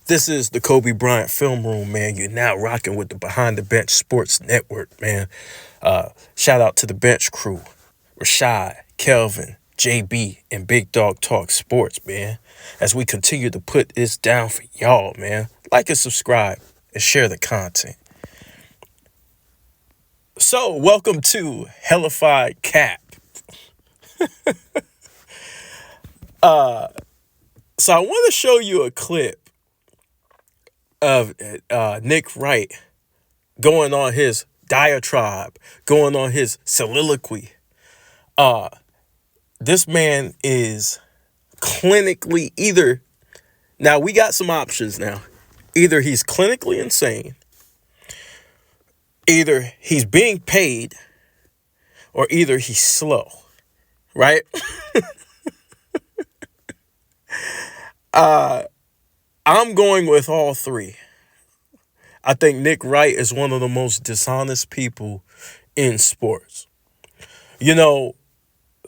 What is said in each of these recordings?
This is the Kobe Bryant Film Room, man. You're now rocking with the Behind the Bench Sports Network, man. Shout out to the bench crew, Rashad, Kelvin, JB, and Big Dog Talk Sports, man. As we continue to put this down for y'all, man. Like and subscribe and share the content. So, welcome to Hellafide Cap. So I want to show you a clip of Nick Wright going on his diatribe, going on his soliloquy. This man is clinically now we got some options now. Either he's clinically insane, either he's being paid, or either he's slow, right? I'm going with all three. I think Nick Wright is one of the most dishonest people in sports. You know,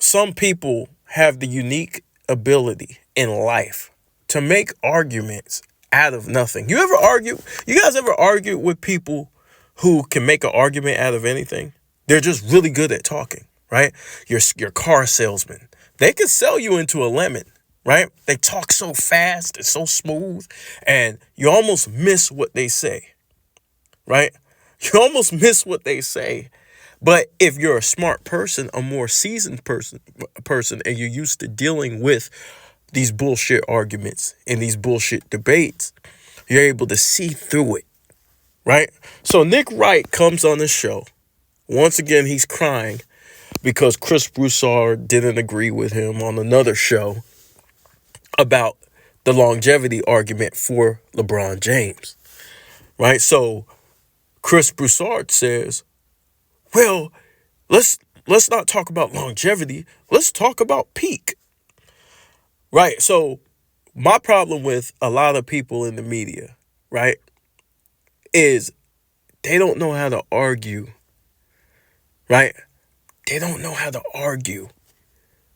some people have the unique ability in life to make arguments out of nothing. You guys ever argue with people who can make an argument out of anything? They're just really good at talking, right? Your car salesman. They can sell you into a lemon. Right? They talk so fast and so smooth, and you almost miss what they say, right? You almost miss what they say. But if you're a smart person, a more seasoned person, and you're used to dealing with these bullshit arguments and these bullshit debates, you're able to see through it, right? So Nick Wright comes on the show. Once again, he's crying because Chris Broussard didn't agree with him on another show about the longevity argument for LeBron James, right? So Chris Broussard says, well, let's not talk about longevity. Let's talk about peak, right? So my problem with a lot of people in the media, right, is they don't know how to argue, right? They don't know how to argue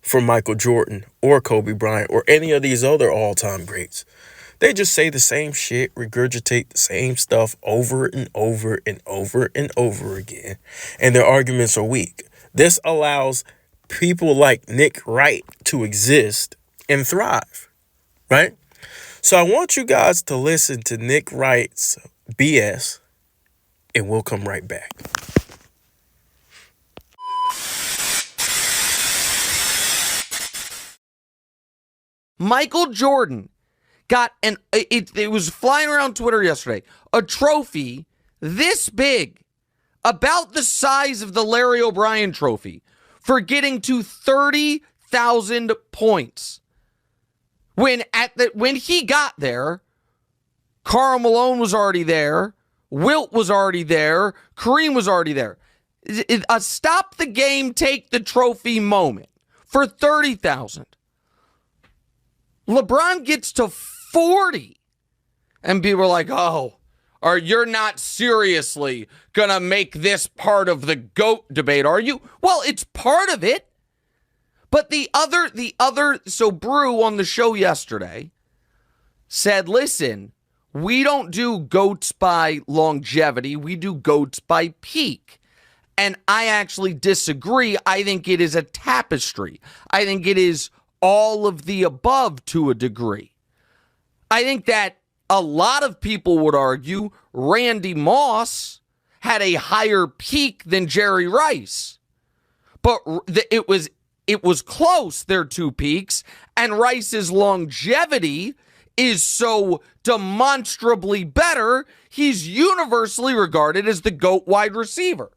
for Michael Jordan or Kobe Bryant or any of these other all-time greats. They just say the same shit, regurgitate the same stuff over and over and over and over again, and their arguments are weak. This allows people like Nick Wright to exist and thrive, right? So I want you guys to listen to Nick Wright's BS, and we'll come right back. Michael Jordan got it was flying around Twitter yesterday, a trophy this big, about the size of the Larry O'Brien trophy, for getting to 30,000 points. When he got there, Karl Malone was already there, Wilt was already there, Kareem was already there. A stop the game, take the trophy moment for 30,000. LeBron gets to 40, and people are like, oh, or you're not seriously going to make this part of the GOAT debate, are you? Well, it's part of it. But the other, so Brew on the show yesterday said, listen, we don't do GOATs by longevity. We do GOATs by peak. And I actually disagree. I think it is a tapestry. I think it is all of the above to a degree. I think that a lot of people would argue Randy Moss had a higher peak than Jerry Rice. But it was close, their two peaks, and Rice's longevity is so demonstrably better, he's universally regarded as the GOAT wide receiver.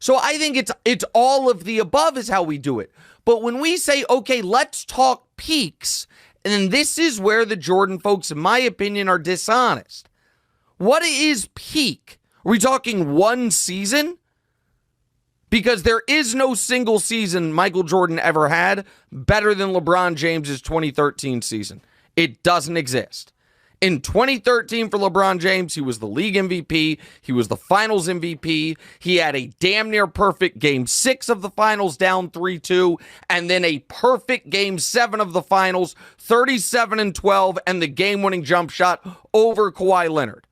So I think it's all of the above is how we do it. But when we say, okay, let's talk peaks, and this is where the Jordan folks, in my opinion, are dishonest. What is peak? Are we talking one season? Because there is no single season Michael Jordan ever had better than LeBron James's 2013 season. It doesn't exist. In 2013 for LeBron James, he was the league MVP. He was the finals MVP. He had a damn near perfect game 6 of the finals down 3-2, and then a perfect game 7 of the finals, 37-12, and the game-winning jump shot over Kawhi Leonard.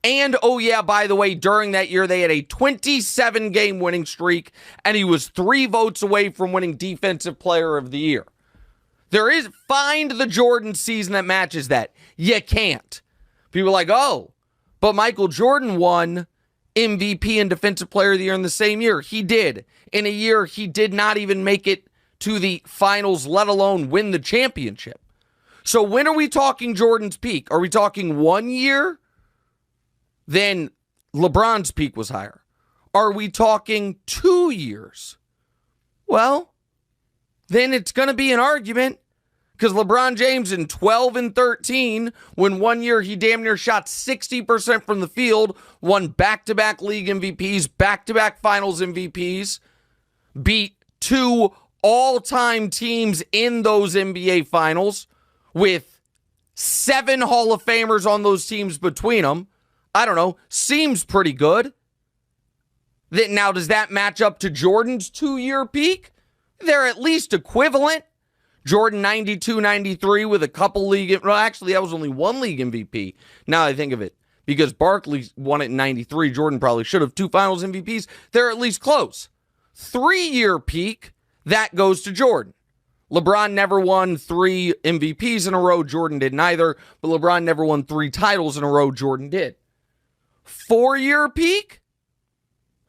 And, oh yeah, by the way, during that year, they had a 27-game winning streak, and he was 3 votes away from winning Defensive Player of the Year. Find the Jordan season that matches that. You can't. People are like, oh, but Michael Jordan won MVP and Defensive Player of the Year in the same year. He did. In a year, he did not even make it to the finals, let alone win the championship. So when are we talking Jordan's peak? Are we talking 1 year? Then LeBron's peak was higher. Are we talking 2 years? Well, then it's going to be an argument, because LeBron James in 12 and 13, when 1 year he damn near shot 60% from the field, won back-to-back league MVPs, back-to-back finals MVPs, beat 2 all-time teams in those NBA finals with 7 Hall of Famers on those teams between them. I don't know, seems pretty good. Now, does that match up to Jordan's 2-year peak? They're at least equivalent. Jordan 92-93 with a couple league. Well, actually, that was only 1 league MVP. Now I think of it, because Barkley won it in 93. Jordan probably should have 2 finals MVPs. They're at least close. 3-year peak, that goes to Jordan. LeBron never won 3 MVPs in a row. Jordan did neither. But LeBron never won 3 titles in a row. Jordan did. 4-year peak?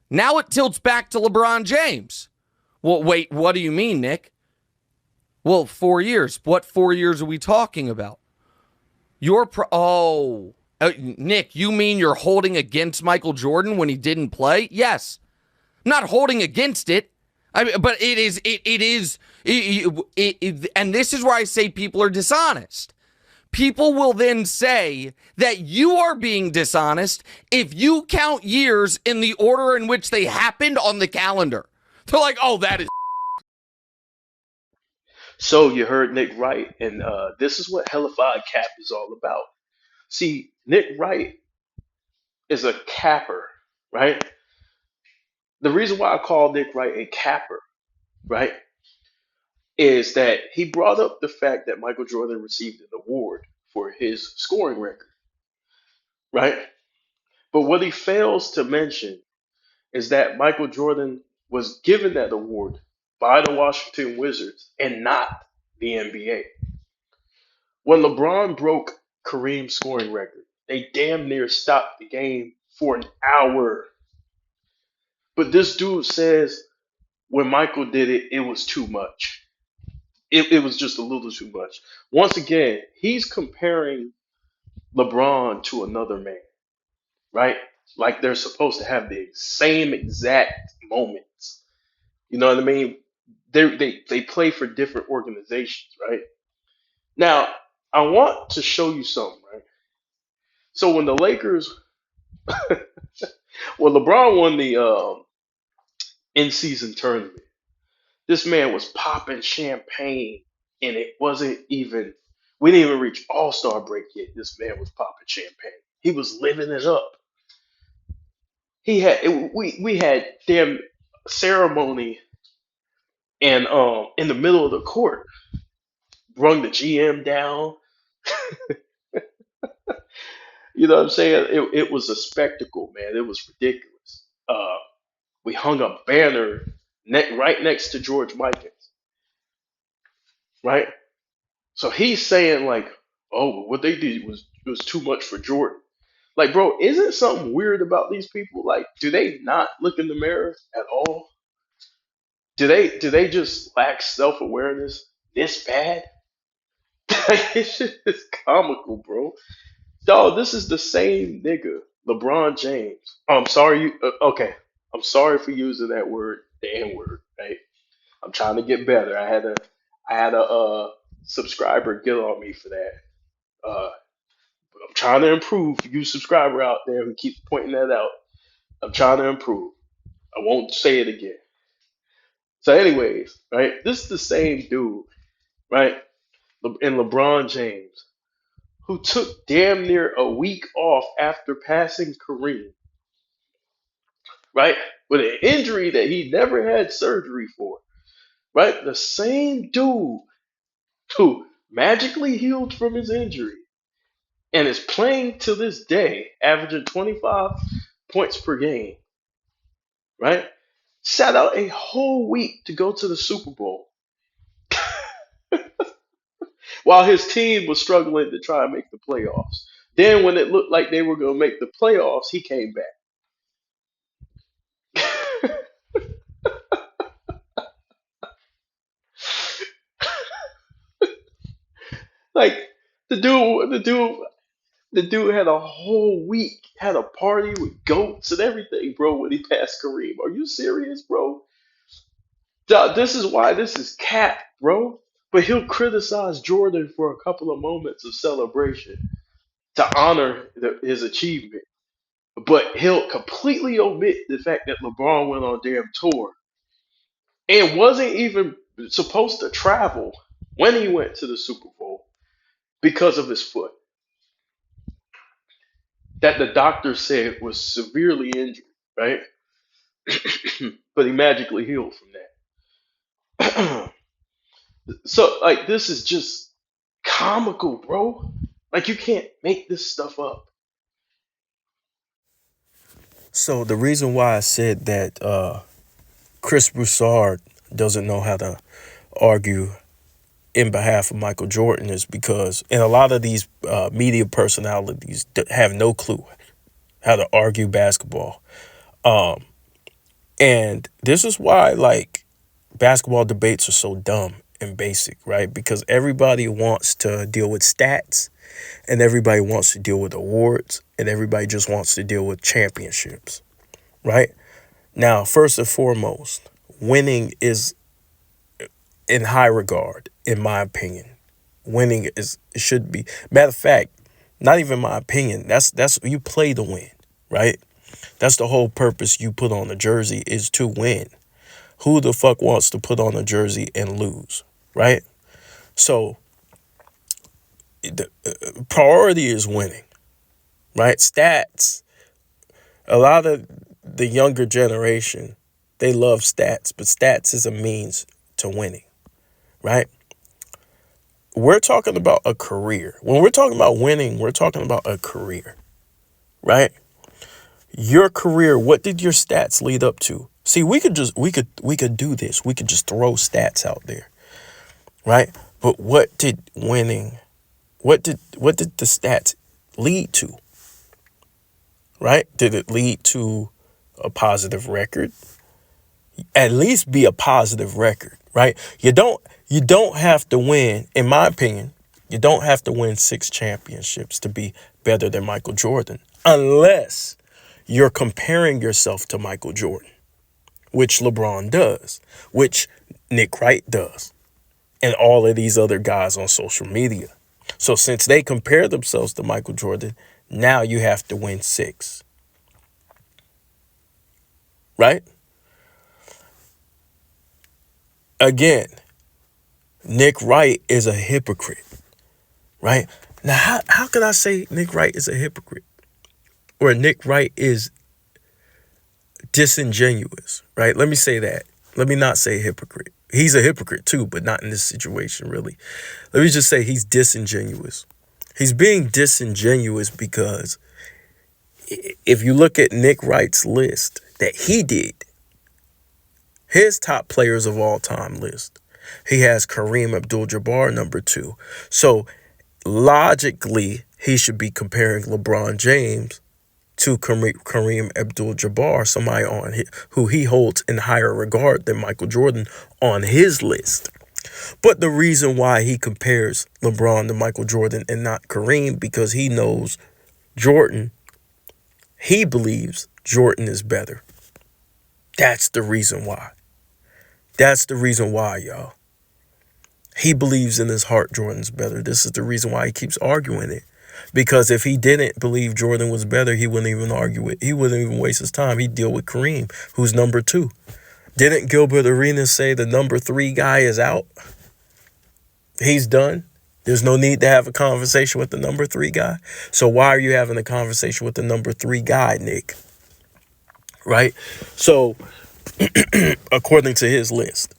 Now it tilts back to LeBron James. Well, wait, what do you mean, Nick? Well, 4 years. What 4 years are we talking about? Nick, you mean you're holding against Michael Jordan when he didn't play? Yes. I'm not holding against it. But it is, and this is where I say people are dishonest. People will then say that you are being dishonest if you count years in the order in which they happened on the calendar. They're like, oh, that is. So you heard Nick Wright, and this is what Hellafide Cap is all about. See, Nick Wright is a capper, right? The reason why I call Nick Wright a capper, right, is that he brought up the fact that Michael Jordan received an award for his scoring record, right? But what he fails to mention is that Michael Jordan was given that award by the Washington Wizards and not the NBA. When LeBron broke Kareem's scoring record, they damn near stopped the game for an hour. But this dude says when Michael did it, it was too much. It was just a little too much. Once again, he's comparing LeBron to another man, right? Like they're supposed to have the same exact moments. You know what I mean? They play for different organizations, right? Now, I want to show you something, right? So when the Lakers, when LeBron won the in-season tournament, this man was popping champagne, and it wasn't even. We didn't even reach All Star break yet. This man was popping champagne. He was living it up. We had damn ceremony, and in the middle of the court, brung the GM down. You know what I'm saying? It was a spectacle, man. It was ridiculous. We hung a banner right next to George Mikan, right? So he's saying like, "Oh, what they did was too much for Jordan." Like, bro, isn't something weird about these people? Like, do they not look in the mirror at all? Do they just lack self awareness this bad? It's just comical, bro. Dog, this is the same nigga, LeBron James. Oh, I'm sorry. Okay, I'm sorry for using that word, the N word. Right? I'm trying to get better. I had a subscriber get on me for that. But I'm trying to improve. You subscriber out there who keeps pointing that out, I'm trying to improve. I won't say it again. So, anyways, right? This is the same dude, right? And LeBron James, who took damn near a week off after passing Kareem, right? With an injury that he never had surgery for, right? The same dude who magically healed from his injury and is playing to this day, averaging 25 points per game, right? Sat out a whole week to go to the Super Bowl while his team was struggling to try and make the playoffs. Then, when it looked like they were going to make the playoffs, he came back. Like the dude had a whole week, had a party with goats and everything, bro. When he passed Kareem, are you serious, bro? This is why this is cap, bro. But he'll criticize Jordan for a couple of moments of celebration to honor his achievement. But he'll completely omit the fact that LeBron went on a damn tour and wasn't even supposed to travel when he went to the Super Bowl because of his foot that the doctor said was severely injured, right? But he magically healed from that. So, like, this is just comical, bro. Like, you can't make this stuff up. So the reason why I said that Chris Broussard doesn't know how to argue in behalf of Michael Jordan is because, and a lot of these media personalities have no clue how to argue basketball. Um, and this is why, like, basketball debates are so dumb and basic, right? Because everybody wants to deal with stats and everybody wants to deal with awards and everybody just wants to deal with championships, right? Now, first and foremost, winning is in high regard, in my opinion. Winning is it should be. Matter of fact, not even my opinion. That's you play to win, right? That's the whole purpose you put on a jersey is to win. Who the fuck wants to put on a jersey and lose, right? So the priority is winning, right? Stats. A lot of the younger generation, they love stats, but stats is a means to winning, right? We're talking about a career. When we're talking about winning, we're talking about a career, right? Your career, what did your stats lead up to? See, we could do this. We could just throw stats out there, right? But what did the stats lead to? Right? Did it lead to a positive record? At least be a positive record, right? You don't have to win, in my opinion, you don't have to win 6 championships to be better than Michael Jordan unless you're comparing yourself to Michael Jordan, which LeBron does, which Nick Wright does, and all of these other guys on social media. So since they compare themselves to Michael Jordan, now you have to win 6, right? Again, Nick Wright is a hypocrite, right? Now, how can I say Nick Wright is a hypocrite? Or Nick Wright is disingenuous, right? Let me say that. Let me not say hypocrite. He's a hypocrite too, but not in this situation, really. Let me just say he's disingenuous. He's being disingenuous because if you look at Nick Wright's list that he did, his top players of all time list, he has Kareem Abdul-Jabbar number 2. So logically, he should be comparing LeBron James to Kareem Abdul-Jabbar, somebody who he holds in higher regard than Michael Jordan on his list. But the reason why he compares LeBron to Michael Jordan and not Kareem, because he knows Jordan, he believes Jordan is better. That's the reason why. That's the reason why, y'all. He believes in his heart Jordan's better. This is the reason why he keeps arguing it. Because if he didn't believe Jordan was better, he wouldn't even argue it. He wouldn't even waste his time. He'd deal with Kareem, who's number 2. Didn't Gilbert Arenas say the number 3 guy is out? He's done. There's no need to have a conversation with the number 3 guy. So why are you having a conversation with the number 3 guy, Nick? Right? So, according to his list,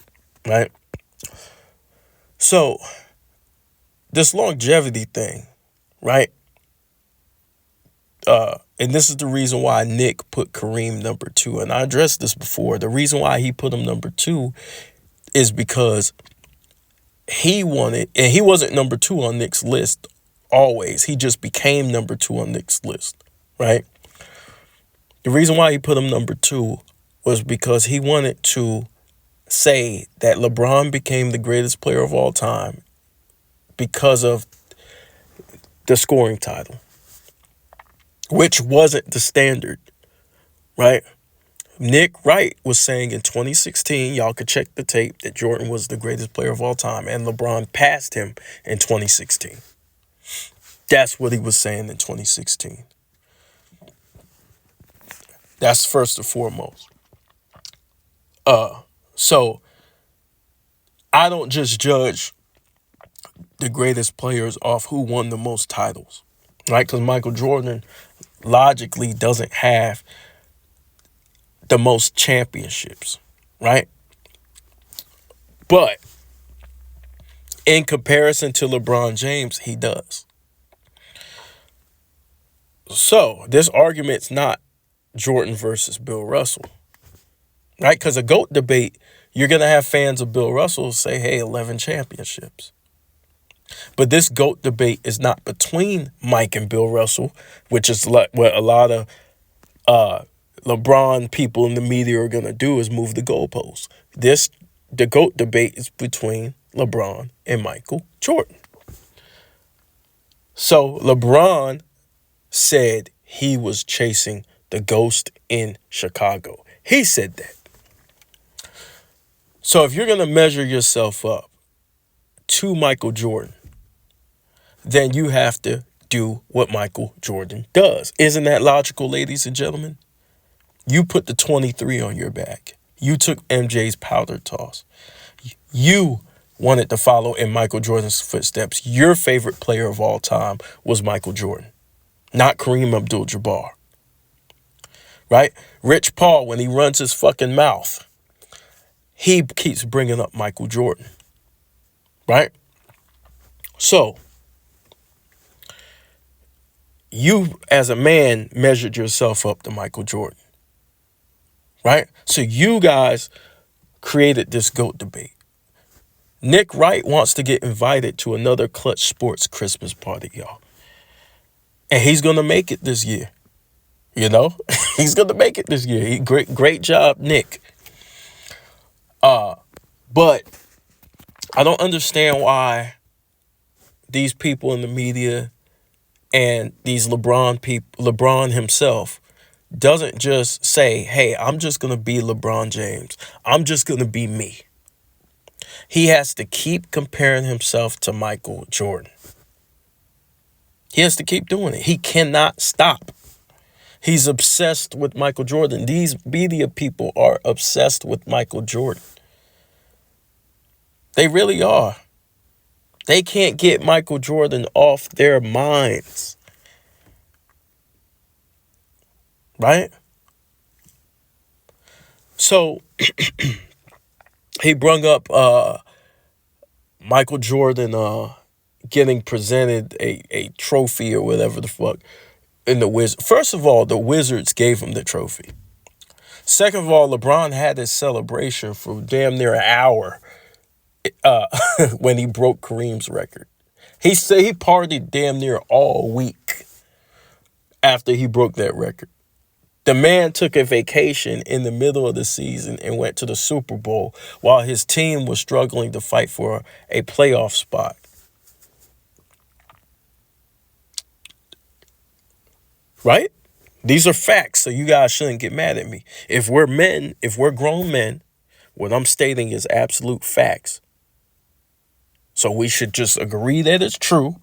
right? So, this longevity thing, right? And this is the reason why Nick put Kareem number 2. And I addressed this before. The reason why he put him number 2 is because he wanted, and he wasn't number 2 on Nick's list always. He just became number 2 on Nick's list, right? The reason why he put him number 2 was because he wanted to say that LeBron became the greatest player of all time because of the scoring title, which wasn't the standard, right? Nick Wright was saying in 2016, y'all could check the tape, that Jordan was the greatest player of all time, and LeBron passed him in 2016. That's what he was saying in 2016. That's first and foremost. So I don't just judge the greatest players off who won the most titles, right? Because Michael Jordan logically doesn't have the most championships, right? But in comparison to LeBron James, he does. So this argument's not Jordan versus Bill Russell, right? Because a GOAT debate, you're going to have fans of Bill Russell say, hey, 11 championships. But this GOAT debate is not between Mike and Bill Russell, which is what a lot of LeBron people in the media are going to do, is move the goalposts. The GOAT debate is between LeBron and Michael Jordan. So LeBron said he was chasing the ghost in Chicago. He said that. So if you're going to measure yourself up to Michael Jordan, then you have to do what Michael Jordan does. Isn't that logical, ladies and gentlemen? You put the 23 on your back. You took MJ's powder toss. You wanted to follow in Michael Jordan's footsteps. Your favorite player of all time was Michael Jordan, not Kareem Abdul-Jabbar. Right? Rich Paul, when he runs his fucking mouth, he keeps bringing up Michael Jordan. Right? So, you as a man measured yourself up to Michael Jordan. Right? So you guys created this GOAT debate. Nick Wright wants to get invited to another Clutch Sports Christmas party, y'all. And he's going to make it this year. You know? He's going to make it this year. Great job, Nick. But I don't understand why these people in the media and these LeBron himself doesn't just say, hey, I'm just going to be LeBron James. I'm just going to be me. He has to keep comparing himself to Michael Jordan. He has to keep doing it. He cannot stop. He's obsessed with Michael Jordan. These media people are obsessed with Michael Jordan. They really are. They can't get Michael Jordan off their minds. Right? So he brung up Michael Jordan getting presented a trophy or whatever the fuck in the Wizards. First of all, the Wizards gave him the trophy. Second of all, LeBron had his celebration for damn near an hour when he broke Kareem's record. He said he partied damn near all week after he broke that record. The man took a vacation in the middle of the season and went to the Super Bowl while his team was struggling to fight for a playoff spot. Right? These are facts, so you guys shouldn't get mad at me. If we're men, if we're grown men, what I'm stating is absolute facts. So we should just agree that it's true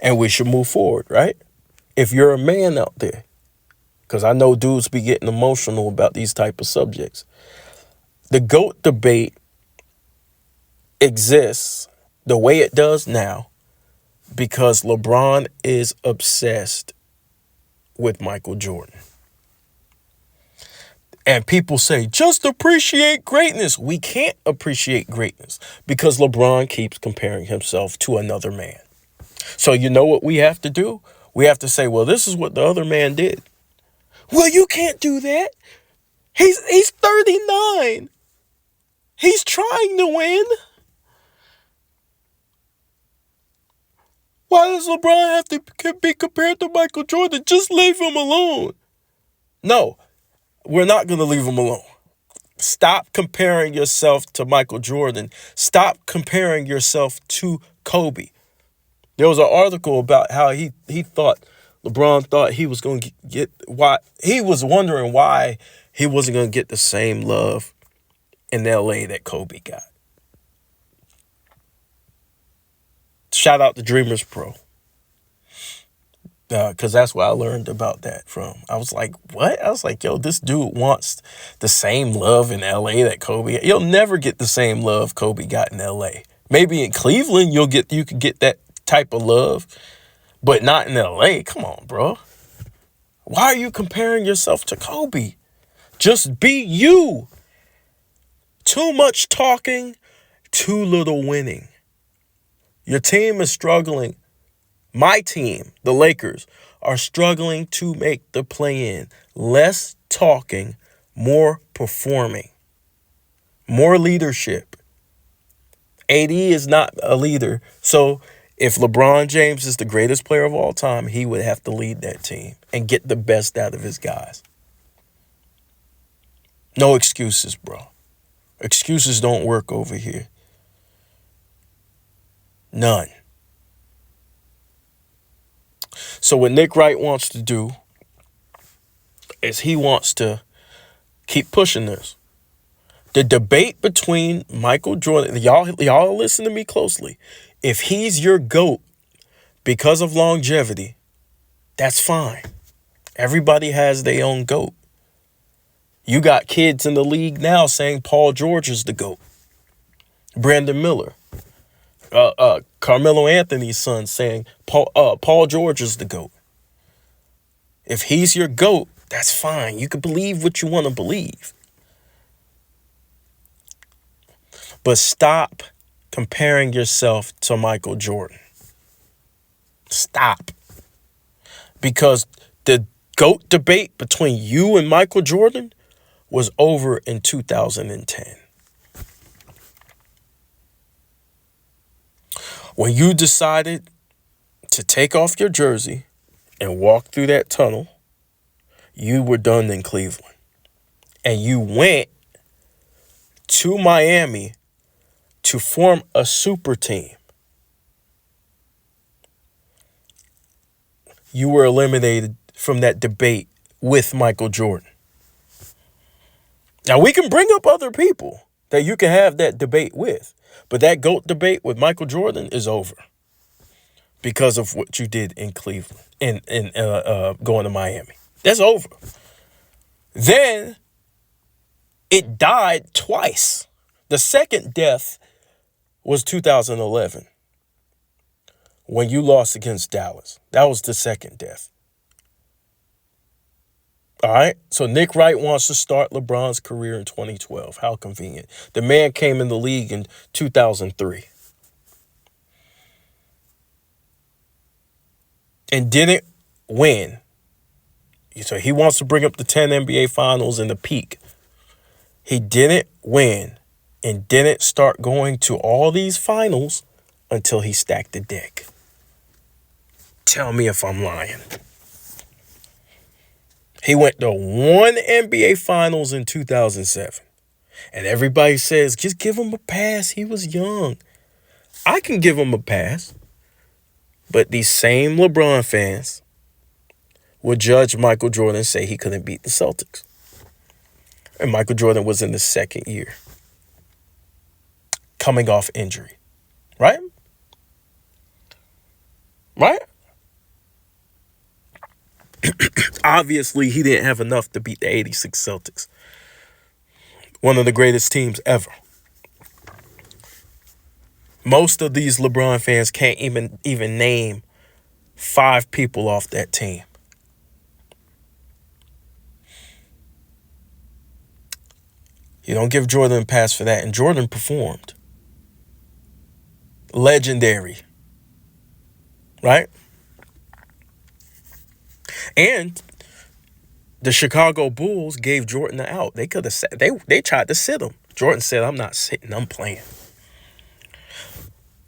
and we should move forward, right? If you're a man out there, because I know dudes be getting emotional about these type of subjects. The GOAT debate exists the way it does now Because LeBron is obsessed with Michael Jordan. And people say, just appreciate greatness. We can't appreciate greatness because LeBron keeps comparing himself to another man. So you know what we have to do? We have to say, well, this is what the other man did. Well, you can't do that. He's 39. He's trying to win. Why does LeBron have to be compared to Michael Jordan? Just leave him alone. No, we're not going to leave him alone. Stop comparing yourself to Michael Jordan. Stop comparing yourself to Kobe. There was an article about how he thought, LeBron thought he was going to get, why he was wondering why he wasn't going to get the same love in LA that Kobe got. Shout out to Dreamers Pro. Because that's where I learned about that from. I was like, what? I was like, yo, this dude wants the same love in LA that Kobe. You'll never get the same love Kobe got in LA. Maybe in Cleveland you could get that type of love, but not in LA. Come on, bro. Why are you comparing yourself to Kobe? Just be you. Too much talking, too little winning. Your team is struggling. My team, the Lakers, are struggling to make the play-in. Less talking, more performing, more leadership. AD is not a leader. So if LeBron James is the greatest player of all time, he would have to lead that team and get the best out of his guys. No excuses, bro. Excuses don't work over here. None. So what Nick Wright wants to do is he wants to keep pushing this. The debate between Michael Jordan, y'all listen to me closely. If he's your GOAT because of longevity, that's fine. Everybody has their own GOAT. You got kids in the league now saying Paul George is the GOAT. Brandon Miller. Carmelo Anthony's son saying Paul George is the GOAT. If he's your GOAT, that's fine. You can believe what you want to believe. But stop comparing yourself to Michael Jordan. Stop. Because the GOAT debate between you and Michael Jordan was over in 2010. When you decided to take off your jersey and walk through that tunnel, you were done in Cleveland. And you went to Miami to form a super team. You were eliminated from that debate with Michael Jordan. Now, we can bring up other people that you can have that debate with. But that GOAT debate with Michael Jordan is over because of what you did in Cleveland and going to Miami. That's over. Then it died twice. The second death was 2011 when you lost against Dallas. That was the second death. All right, so Nick Wright wants to start LeBron's career in 2012. How convenient. The man came in the league in 2003 and didn't win. So he wants to bring up the 10 NBA finals and the peak. He didn't win and didn't start going to all these finals until he stacked the deck. Tell me if I'm lying. He went to one NBA Finals in 2007. And everybody says, just give him a pass. He was young. I can give him a pass. But these same LeBron fans would judge Michael Jordan and say he couldn't beat the Celtics. And Michael Jordan was in the second year, coming off injury. Right? Right? Obviously, he didn't have enough to beat the 86 Celtics. One of the greatest teams ever. Most of these LeBron fans can't even name 5 people off that team. You don't give Jordan a pass for that. And Jordan performed. Legendary. Right? And the Chicago Bulls gave Jordan the out. They could have said they tried to sit him. Jordan said, "I'm not sitting, I'm playing."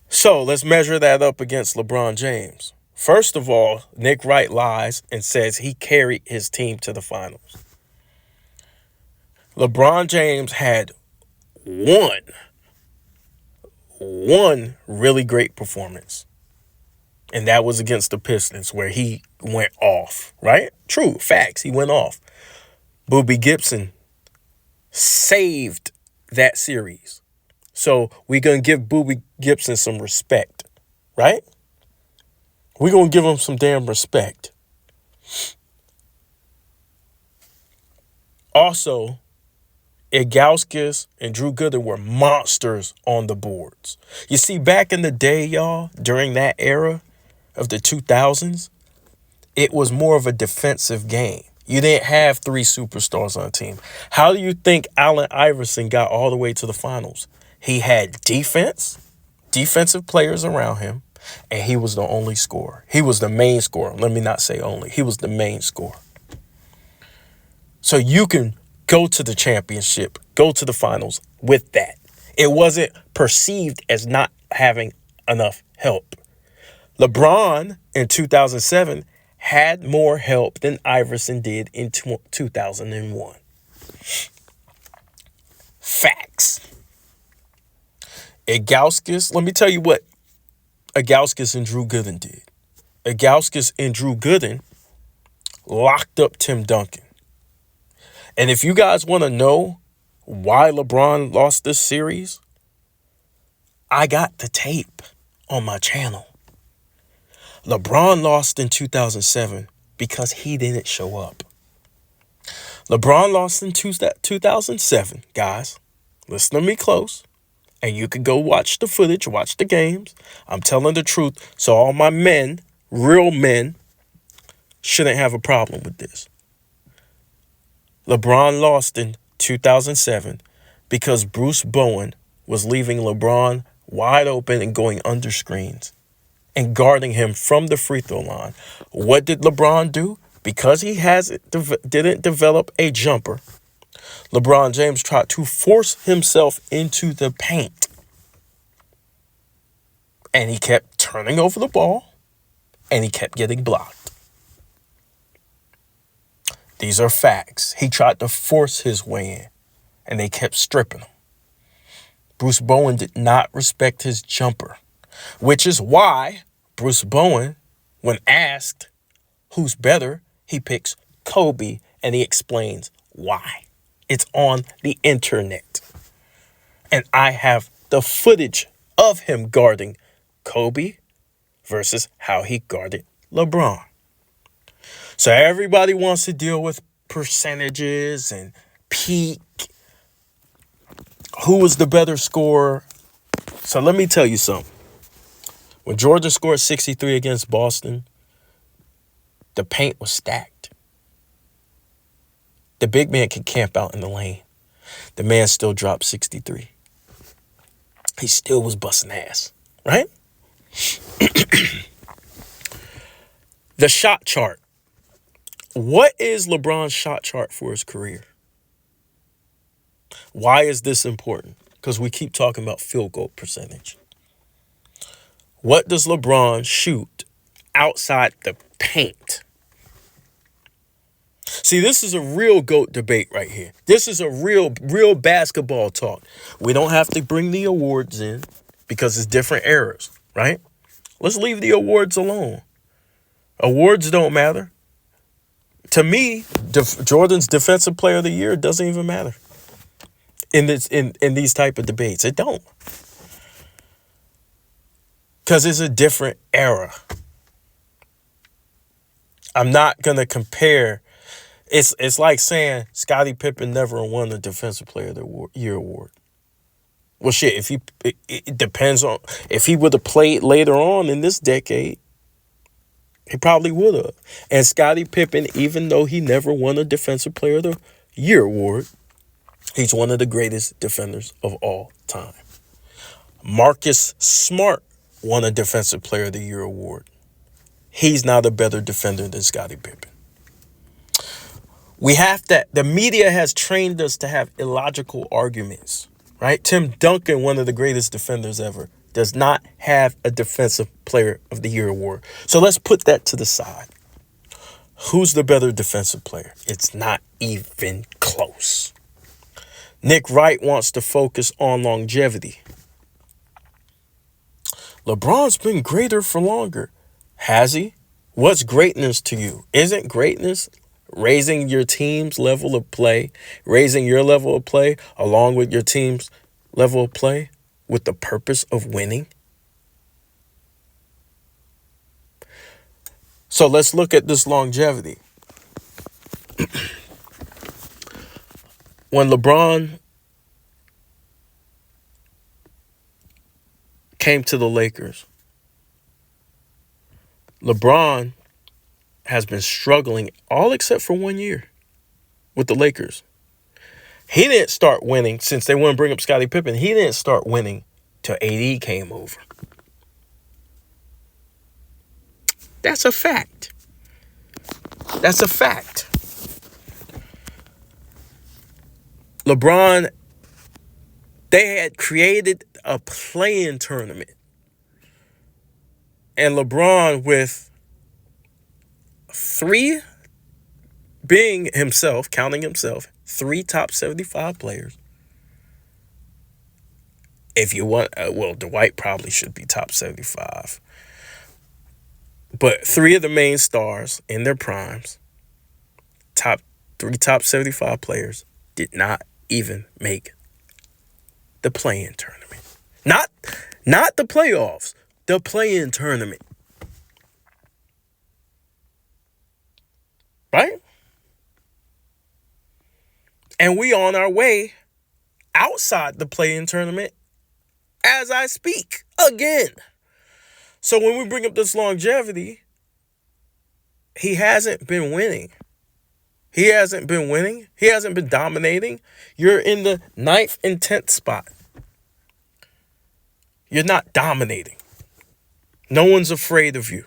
So let's measure that up against LeBron James. First of all, Nick Wright lies and says he carried his team to the finals. LeBron James had one really great performance. And that was against the Pistons where he went off, right? True, facts, he went off. Boobie Gibson saved that series. So we're going to give Boobie Gibson some respect, right? We're going to give him some damn respect. Also, Ilgauskas and Drew Gooden were monsters on the boards. You see, back in the day, y'all, during that era of the 2000s, it was more of a defensive game. You didn't have 3 superstars on a team. How do you think Allen Iverson got all the way to the finals? He had defensive players around him, and he was the only scorer. He was the main scorer. Let me not say only. He was the main scorer. So you can go to the championship, go to the finals with that. It wasn't perceived as not having enough help. LeBron in 2007 had more help than Iverson did in 2001. Facts. Ilgauskas, let me tell you what Ilgauskas and Drew Gooden did. Ilgauskas and Drew Gooden locked up Tim Duncan. And if you guys want to know why LeBron lost this series, I got the tape on my channel. LeBron lost in 2007 because he didn't show up. LeBron lost in 2007, guys. Listen to me close. And you can go watch the footage, watch the games. I'm telling the truth. So all my men, real men, shouldn't have a problem with this. LeBron lost in 2007 because Bruce Bowen was leaving LeBron wide open and going under screens and guarding him from the free throw line. What did LeBron do? Because he didn't develop a jumper, LeBron James tried to force himself into the paint. And he kept turning over the ball, and he kept getting blocked. These are facts. He tried to force his way in, and they kept stripping him. Bruce Bowen did not respect his jumper, which is why Bruce Bowen, when asked who's better, he picks Kobe, and he explains why. It's on the internet. And I have the footage of him guarding Kobe versus how he guarded LeBron. So everybody wants to deal with percentages and peak. Who was the better scorer? So let me tell you something. When Jordan scored 63 against Boston, the paint was stacked. The big man could camp out in the lane. The man still dropped 63. He still was busting ass, right? The shot chart. What is LeBron's shot chart for his career? Why is this important? Because we keep talking about field goal percentage. What does LeBron shoot outside the paint? See, this is a real GOAT debate right here. This is a real basketball talk. We don't have to bring the awards in because it's different eras, right? Let's leave the awards alone. Awards don't matter. To me, Jordan's Defensive Player of the Year doesn't even matter in these type of debates. It don't. Because it's a different era. I'm not going to compare. It's like saying Scottie Pippen never won the Defensive Player of the Year award. Well, shit, if he, it depends on, if he would have played later on in this decade, he probably would have. And Scottie Pippen, even though he never won a Defensive Player of the Year award, he's one of the greatest defenders of all time. Marcus Smart won a Defensive Player of the Year award. He's not a better defender than Scottie Pippen. We have that. The media has trained us to have illogical arguments, right? Tim Duncan, one of the greatest defenders ever, does not have a Defensive Player of the Year award. So let's put that to the side. Who's the better defensive player? It's not even close. Nick Wright wants to focus on longevity. LeBron's been greater for longer. Has he? What's greatness to you? Isn't greatness raising your team's level of play, raising your level of play along with your team's level of play with the purpose of winning? So let's look at this longevity. When LeBron came to the Lakers, LeBron has been struggling all except for 1 year with the Lakers. He didn't start winning, since they want to bring up Scottie Pippen, he didn't start winning till AD came over. That's a fact. That's a fact. LeBron, they had created a play-in tournament. And LeBron, with three, being himself, counting himself, 3 top 75 players. If you want, well, Dwight probably should be top 75. But 3 of the main stars in their primes, top 75 players, did not even make the play-in tournament. Not the playoffs, the play-in tournament. Right? And we on our way outside the play-in tournament as I speak again. So when we bring up this longevity, he hasn't been winning. He hasn't been winning. He hasn't been dominating. You're in the 9th and 10th spot. You're not dominating. No one's afraid of you.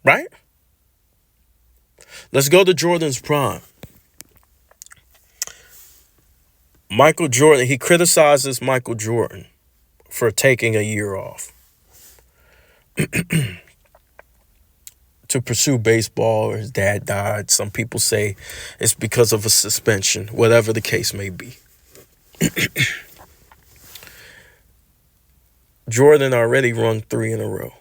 Right? Let's go to Jordan's prime. Michael Jordan, he criticizes Michael Jordan for taking a year off to pursue baseball, or his dad died. Some people say it's because of a suspension, whatever the case may be. Jordan already run 3 in a row.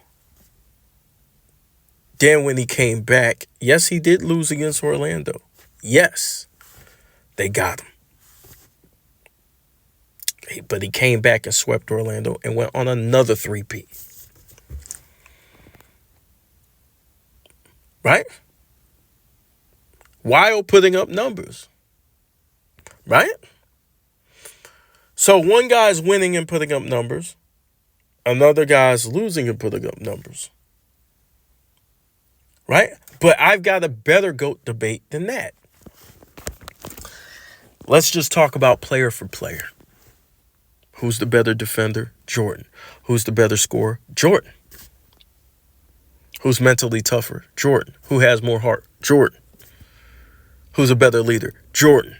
Then when he came back, yes, he did lose against Orlando. Yes, they got him. But he came back and swept Orlando and went on another 3-peat. Right? While putting up numbers. Right? So one guy's winning and putting up numbers. Another guy's losing and putting up numbers. Right? But I've got a better GOAT debate than that. Let's just talk about player for player. Who's the better defender? Jordan. Who's the better scorer? Jordan. Who's mentally tougher? Jordan. Who has more heart? Jordan. Who's a better leader? Jordan.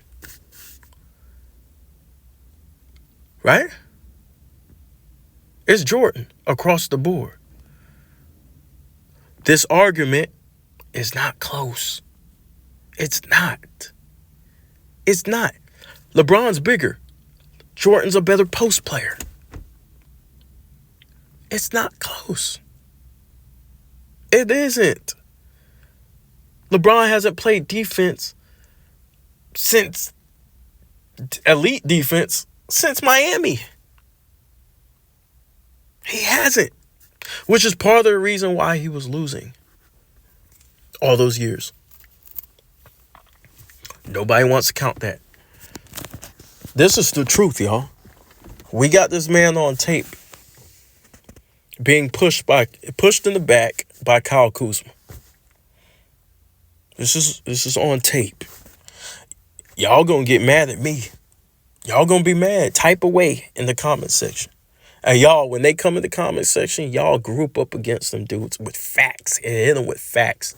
Right? It's Jordan across the board. This argument is not close. It's not. It's not. LeBron's bigger. Jordan's a better post player. It's not close. It isn't. LeBron hasn't played defense since elite defense since Miami. He hasn't. Which is part of the reason why he was losing all those years. Nobody wants to count that. This is the truth, y'all. We got this man on tape being pushed in the back by Kyle Kuzma. This is on tape. Y'all gonna get mad at me. Y'all gonna be mad. Type away in the comment section. And y'all, when they come in the comment section, y'all group up against them dudes with facts and hit them with facts.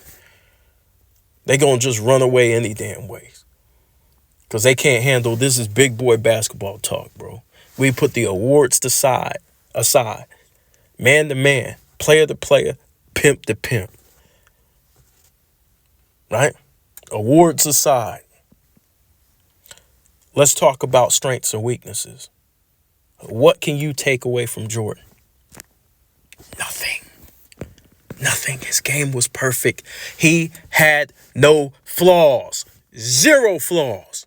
They gonna just run away any damn way. Because they can't handle, this is big boy basketball talk, bro. We put the awards aside. Man to man, player to player, pimp to pimp. Right? Awards aside. Let's talk about strengths and weaknesses. What can you take away from Jordan? Nothing. Nothing. His game was perfect. He had no flaws. 0 flaws.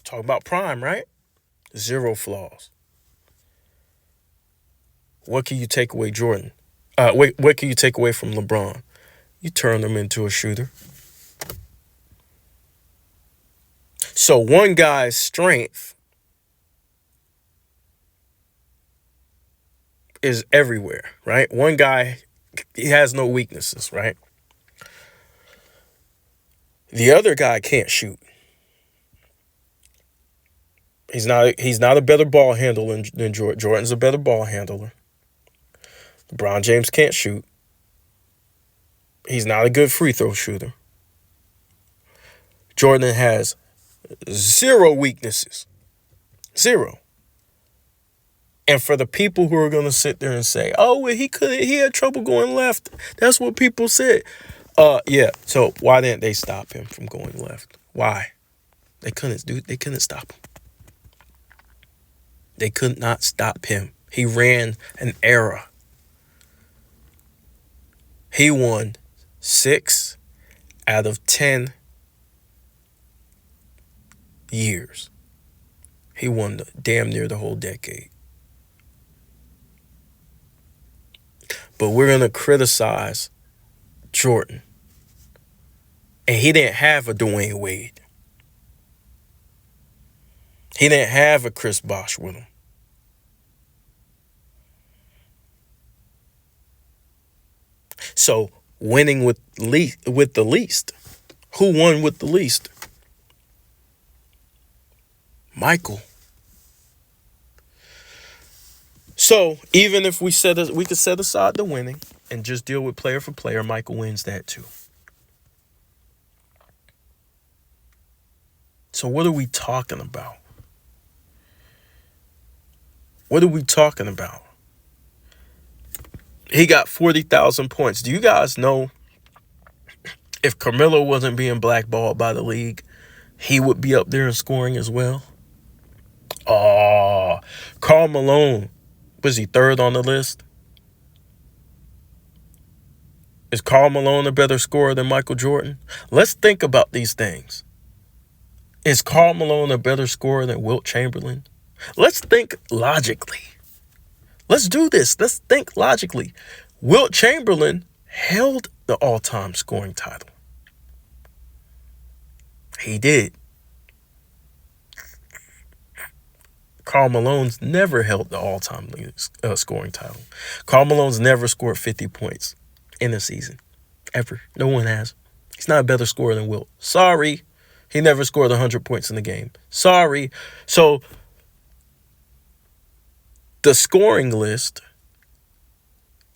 Talk about prime, right? 0 flaws. What can you take away, Jordan? What can you take away from LeBron? You turn him into a shooter. So one guy's strength is everywhere, right? One guy, he has no weaknesses, right? The other guy can't shoot. He's not a better ball handler than Jordan. Jordan's a better ball handler. LeBron James can't shoot. He's not a good free throw shooter. Jordan has 0 weaknesses. 0. And for the people who are going to sit there and say, oh, well, he had trouble going left. That's what people said. Yeah. So why didn't they stop him from going left? Why? They couldn't stop him. They could not stop him. He ran an era. He won 6 out of 10 years. He won damn near the whole decade. But we're going to criticize Jordan. And he didn't have a Dwayne Wade. He didn't have a Chris Bosh with him. So winning with the least. Who won with the least? Michael. So even if we could set aside the winning and just deal with player for player, Michael wins that too. So what are we talking about? What are we talking about? He got 40,000 points. Do you guys know if Carmelo wasn't being blackballed by the league, he would be up there in scoring as well? Oh, Karl Malone. Was he 3rd on the list? Is Karl Malone a better scorer than Michael Jordan? Let's think about these things. Is Karl Malone a better scorer than Wilt Chamberlain? Let's think logically. Let's do this. Let's think logically. Wilt Chamberlain held the all-time scoring title. He did. Karl Malone's never held the all-time scoring title. Karl Malone's never scored 50 points in a season. Ever. No one has. He's not a better scorer than Wilt. Sorry. He never scored 100 points in the game. Sorry. So the scoring list,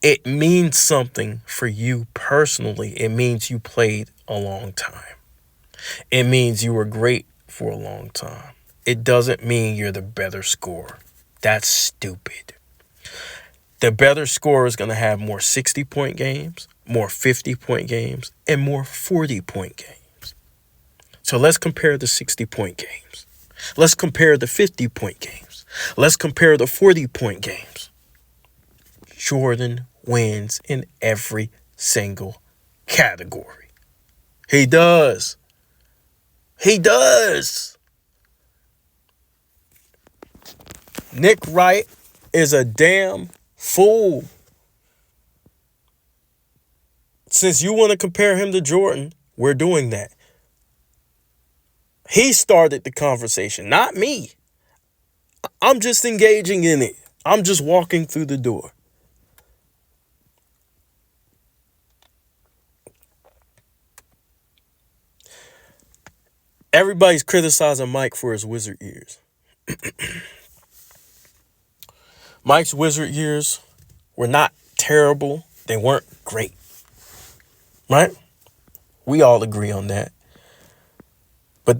it means something for you personally. It means you played a long time. It means you were great for a long time. It doesn't mean you're the better scorer. That's stupid. The better scorer is going to have more 60-point games, more 50-point games, and more 40-point games. So let's compare the 60-point games. Let's compare the 50-point games. Let's compare the 40-point games. Jordan wins in every single category. He does. He does. Nick Wright is a damn fool. Since you want to compare him to Jordan, we're doing that. He started the conversation, not me. I'm just engaging in it. I'm just walking through the door. Everybody's criticizing Mike for his Wizard years. Mike's Wizard years were not terrible. They weren't great. Right? We all agree on that. But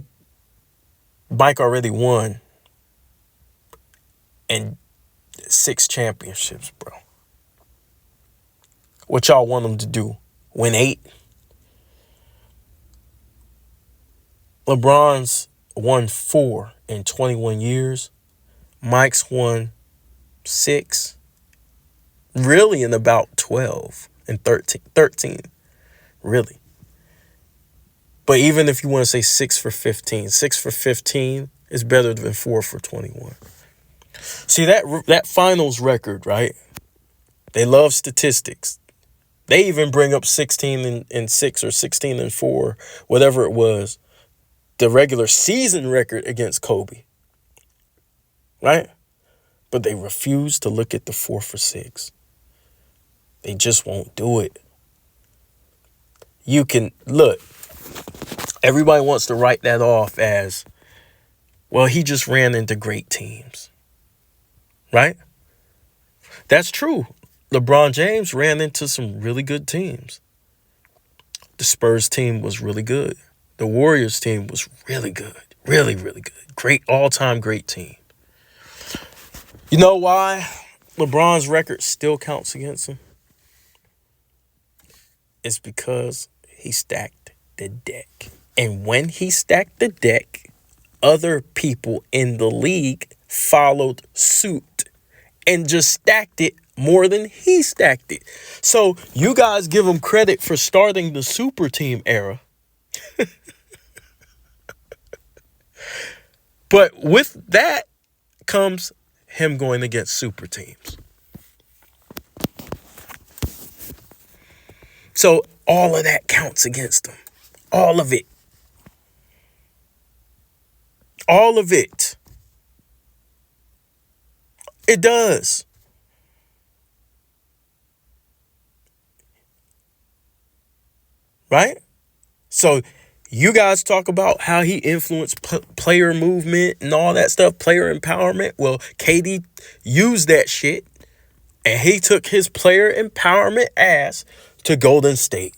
Mike already won and 6 championships, bro. What y'all want him to do? Win 8? LeBron's won 4 in 21 years. Mike's won 6. Really in about 12 and 13. Really. But even if you want to say 6 for 15, 6 for 15 is better than 4 for 21. See, that finals record, right? They love statistics. They even bring up 16 and 6 or 16 and 4, whatever it was, the regular season record against Kobe. Right? But they refuse to look at the 4 for 6. They just won't do it. You can, look, everybody wants to write that off as, well, he just ran into great teams. Right? That's true. LeBron James ran into some really good teams. The Spurs team was really good. The Warriors team was really good. Really, really good. Great, all-time great team. You know why LeBron's record still counts against him? It's because he stacked the deck. And when he stacked the deck, other people in the league followed suit and just stacked it more than he stacked it. So you guys give him credit for starting the super team era. But with that comes him going against super teams. So all of that counts against him. All of it. All of it. It does. Right? So you guys talk about how he influenced player movement and all that stuff, player empowerment. Well, KD used that shit and he took his player empowerment ass to Golden State.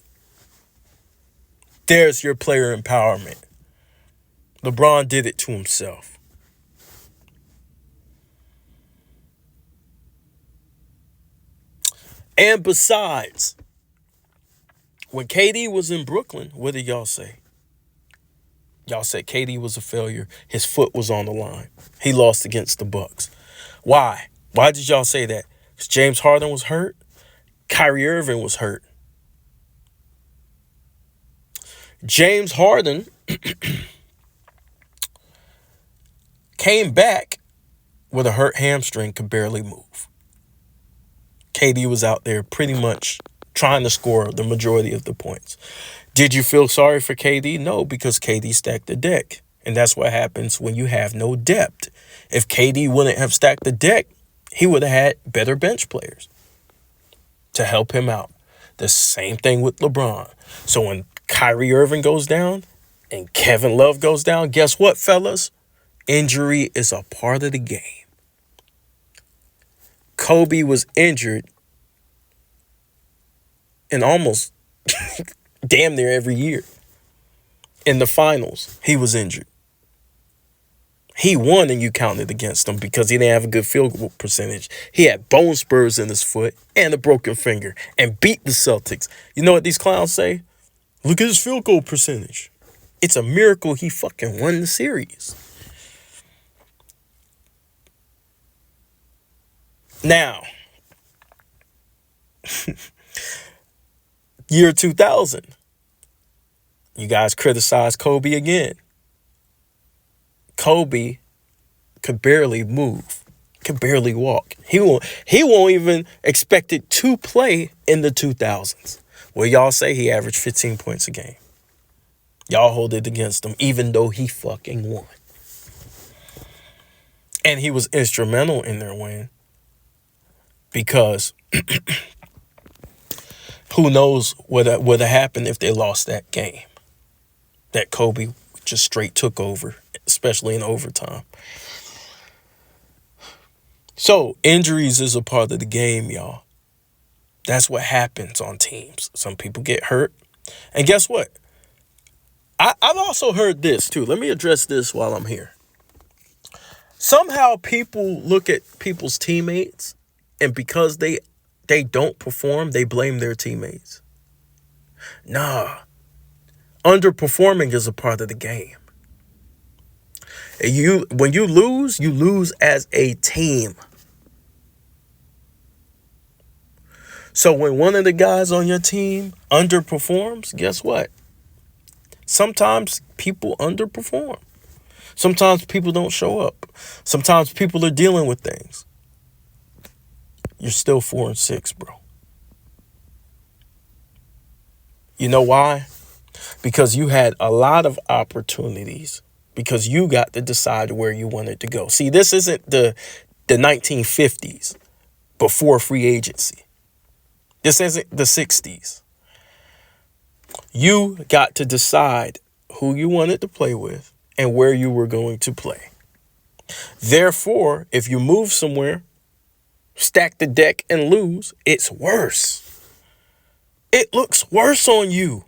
There's your player empowerment. LeBron did it to himself. And besides, when KD was in Brooklyn, what did y'all say? Y'all said KD was a failure. His foot was on the line. He lost against the Bucks. Why? Why did y'all say that? Because James Harden was hurt. Kyrie Irving was hurt. James Harden came back with a hurt hamstring, could barely move. KD was out there pretty much trying to score the majority of the points. Did you feel sorry for KD? No, because KD stacked the deck. And that's what happens when you have no depth. If KD wouldn't have stacked the deck, he would have had better bench players to help him out. The same thing with LeBron. So when Kyrie Irving goes down and Kevin Love goes down, guess what, fellas? Injury is a part of the game. Kobe was injured in almost damn near every year. In the finals, he was injured. He won and you counted against him because he didn't have a good field goal percentage. He had bone spurs in his foot and a broken finger and beat the Celtics. You know what these clowns say? Look at his field goal percentage. It's a miracle he fucking won the series. Now, year 2000, you guys criticize Kobe again. Kobe could barely move, could barely walk. He won't even expected to play in the 2000s. Well, y'all say he averaged 15 points a game. Y'all hold it against him, even though he fucking won. And he was instrumental in their win because who knows what would have happened if they lost that game that Kobe just straight took over, especially in overtime. So injuries is a part of the game, y'all. That's what happens on teams. Some people get hurt. And guess what? I've also heard this too. Let me address this while I'm here. Somehow people look at people's teammates, and because they don't perform, they blame their teammates. Nah. Underperforming is a part of the game. When you lose as a team. So when one of the guys on your team underperforms, guess what? Sometimes people underperform. Sometimes people don't show up. Sometimes people are dealing with things. You're still 4-6, bro. You know why? Because you had a lot of opportunities. Because you got to decide where you wanted to go. See, this isn't the 1950s before free agency. This isn't the 60s. You got to decide who you wanted to play with and where you were going to play. Therefore, if you move somewhere, stack the deck and lose, it's worse. It looks worse on you.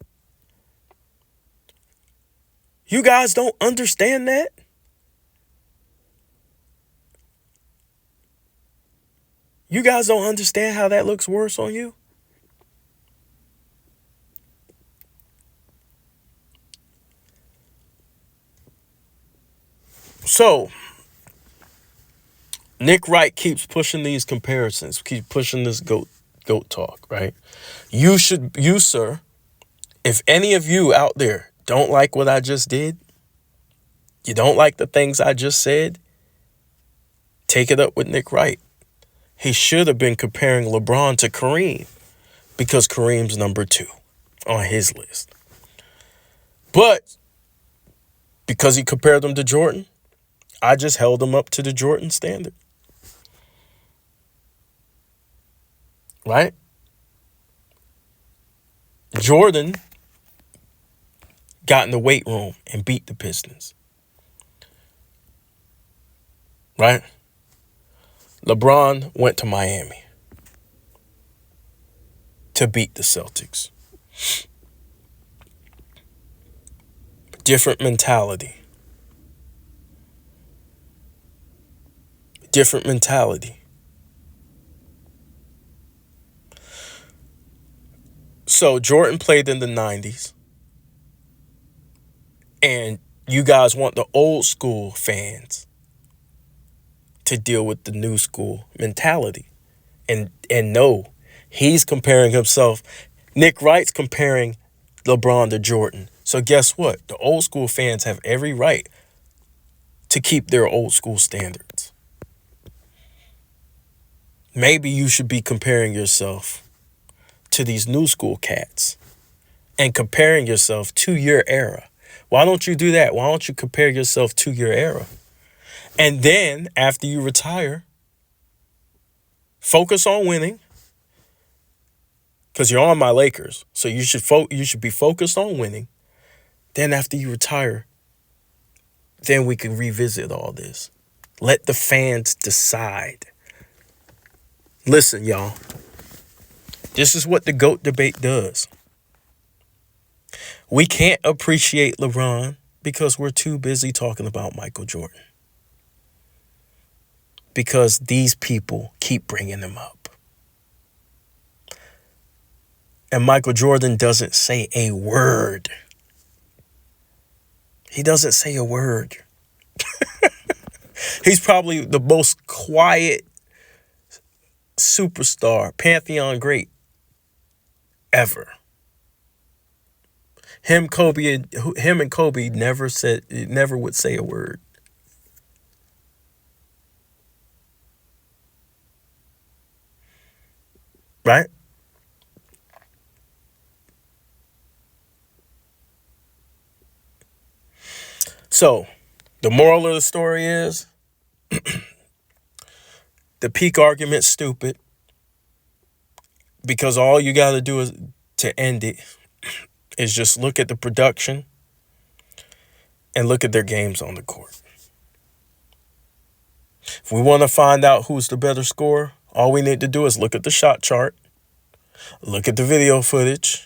You guys don't understand that? You guys don't understand how that looks worse on you? So, Nick Wright keeps pushing these comparisons, keeps pushing this goat talk, right? You, sir, if any of you out there don't like what I just did, you don't like the things I just said, take it up with Nick Wright. He should have been comparing LeBron to Kareem because Kareem's number 2 on his list. But because he compared them to Jordan, I just held him up to the Jordan standard. Right? Jordan got in the weight room and beat the Pistons. Right? LeBron went to Miami to beat the Celtics. Different mentality. Different mentality. So Jordan played in the 90s. And you guys want the old school fans to deal with the new school mentality. And no, he's comparing himself. Nick Wright's comparing LeBron to Jordan. So guess what? The old school fans have every right to keep their old school standards. Maybe you should be comparing yourself to these new school cats and comparing yourself to your era. Why don't you do that? Why don't you compare yourself to your era? And then after you retire, focus on winning. Because you're on my Lakers. So you should be focused on winning. Then after you retire, then we can revisit all this. Let the fans decide. Listen, y'all. This is what the GOAT debate does. We can't appreciate LeBron because we're too busy talking about Michael Jordan. Because these people keep bringing him up. And Michael Jordan doesn't say a word. He doesn't say a word. He's probably the most quiet superstar, pantheon great ever. Him and Kobe never would say a word. Right? So, the moral of the story is the peak argument's stupid because all you got to do is to end it is just look at the production and look at their games on the court. If we want to find out who's the better scorer, all we need to do is look at the shot chart, look at the video footage.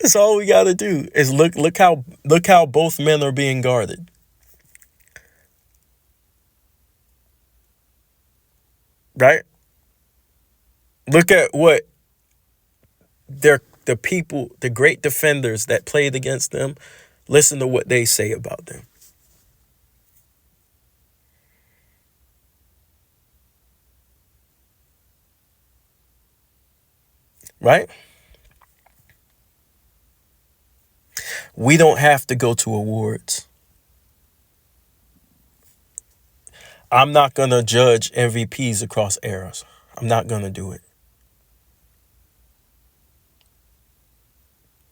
That's all we got to do is look how both men are being guarded. Right? Look at what the great defenders that played against them, listen to what they say about them. Right? We don't have to go to awards. I'm not going to judge MVPs across eras. I'm not going to do it.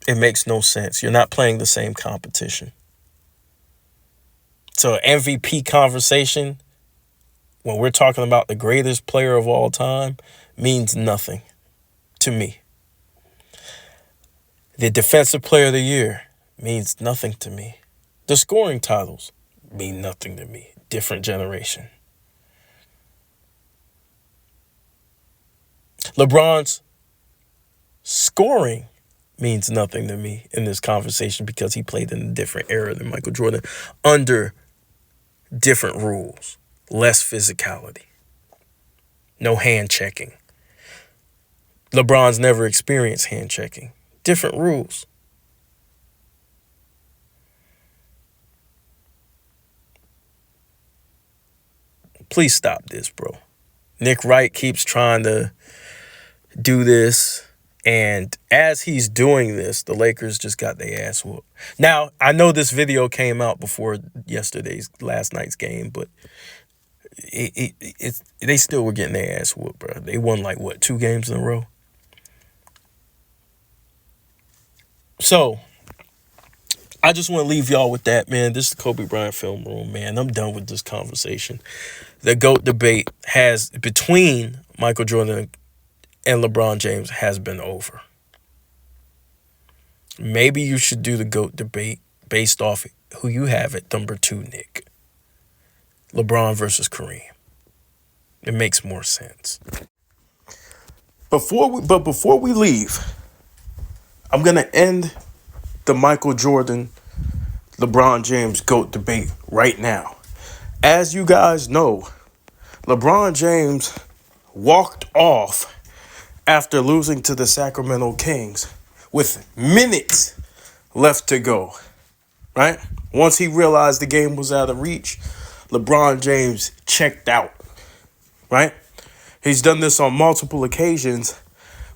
It makes no sense. You're not playing the same competition. So MVP conversation, when we're talking about the greatest player of all time, means nothing to me. The defensive player of the year means nothing to me. The scoring titles mean nothing to me. Different generation. LeBron's scoring means nothing to me in this conversation because he played in a different era than Michael Jordan under different rules, less physicality, no hand checking. LeBron's never experienced hand checking, different rules. Please stop this, bro. Nick Wright keeps trying to do this. And as he's doing this, the Lakers just got their ass whooped. Now, I know this video came out before last night's game, but they still were getting their ass whooped, bro. They won 2 games in a row? So, I just want to leave y'all with that, man. This is the Kobe Bryant Film Room, man. I'm done with this conversation. The GOAT debate between Michael Jordan and LeBron James has been over. Maybe you should do the GOAT debate based off who you have at number 2, Nick. LeBron versus Kareem. It makes more sense. Before we leave, I'm going to end the Michael Jordan, LeBron James GOAT debate right now. As you guys know, LeBron James walked off after losing to the Sacramento Kings with minutes left to go, right? Once he realized the game was out of reach, LeBron James checked out, right? He's done this on multiple occasions,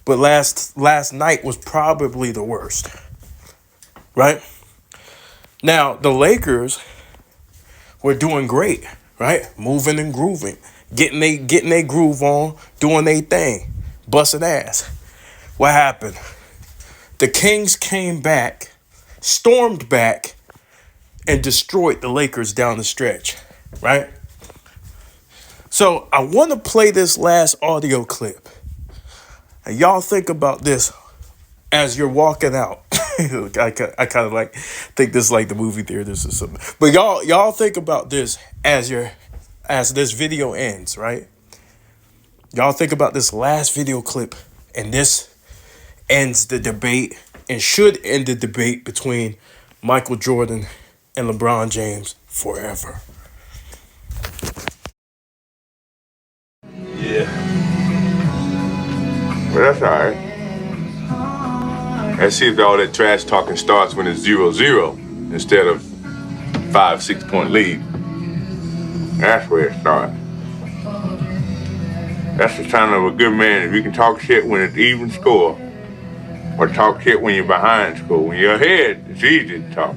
but last night was probably the worst, right? Now, the Lakers were doing great, right? Moving and grooving, getting they groove on, doing their thing. Busting ass. What happened? The Kings came back, stormed back, and destroyed the Lakers down the stretch, right? So I want to play this last audio clip. And y'all think about this as you're walking out. I kind of think this is like the movie theaters or something. But y'all think about this as this video ends, right? Y'all think about this last video clip, and this ends the debate and should end the debate between Michael Jordan and LeBron James forever. Yeah. Well, that's all right. Let's see if all that trash talking starts when it's 0-0 instead of 5-6 point lead. That's where it starts. That's the sign of a good man. If you can talk shit when it's even score, or talk shit when you're behind score. When you're ahead, it's easy to talk.